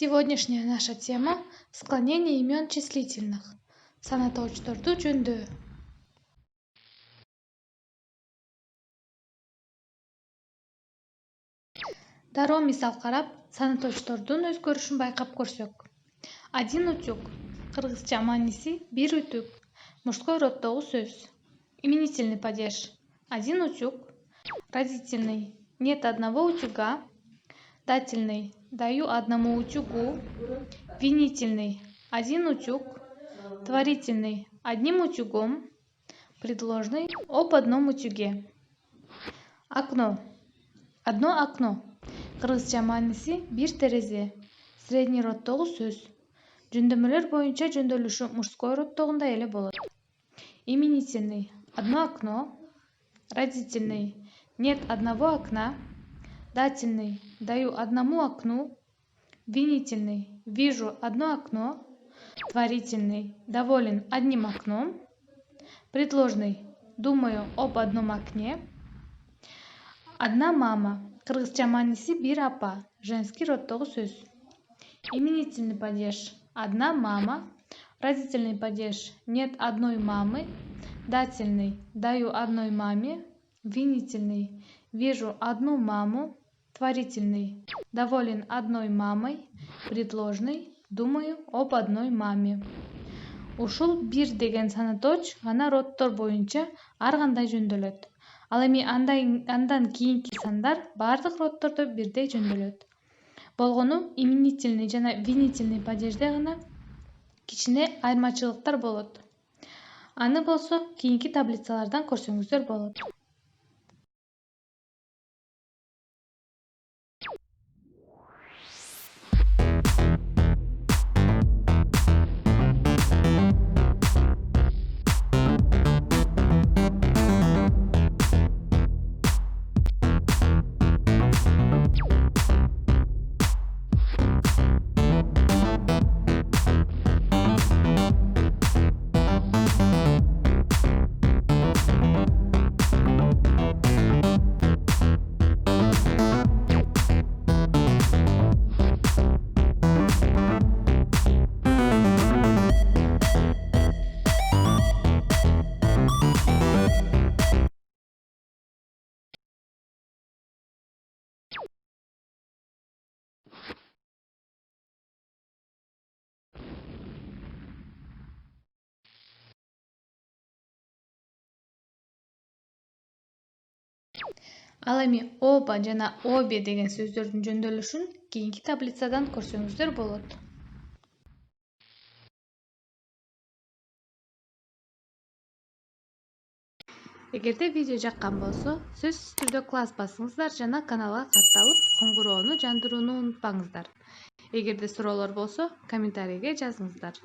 Сегодняшняя наша тема – склонение имен числительных. Санатоочторду жөндөө. Дароо мисал карап, санатоочтордун өзгөрүшүн байкап көрсөк. Один утюг. Кыргызча мааниси бир ütүк. Мужской роддогу сөз. Именительный падеж. Один утюг. Родительный. Нет одного утюга. Дательный. Даю одному утюгу. Винительный. Один утюг. Творительный. Одним утюгом. Предложный. Об одном утюге. Окно. Одно окно. Кыргызча мааниси бир терезе. Средний роддогу сөз. Жөндөмөлөр боюнча жөндөөлүшү мужской роддогунда эле болот. Именительный. Одно окно. Родительный. Нет одного окна. Дательный. Даю одному окну. Винительный. Вижу одно окно. Творительный. Доволен одним окном. Предложный. Думаю об одном окне. Одна мама. Кыргызча мааниси бир апа. Женский роддогу сөз. Именительный падеж. Одна мама. Родительный падеж. Нет одной мамы. Дательный. Даю одной маме. Винительный. Вижу одну маму. Творительный. Доволен одной мамой. Предложный. Думаю об одной маме. Ушул бир деген санаточ гана роддор боюнча ар кандай жөндөөлөт. Ал эми андан кийинки сандар бардык роддордо бирдей жөндөөлөт. Болгону именительный жана винительный падежде гана кичине айырмачылыктар болот. Аны болсо кийинки таблицалардан көрсөңүздөр болот. Ал эми оба жана обе деген сөздөрдүн жөндөөлүшүн кийинки таблицадан көрсөңүздөр болот. Эгерде видео жаккан болсо, сөзсүз түрдө класс басыңыздар жана каналга катталып, коңгуроону жандырууну унутпаңыздар. Эгерде суроолор болсо, комментарийге жазыңыздар.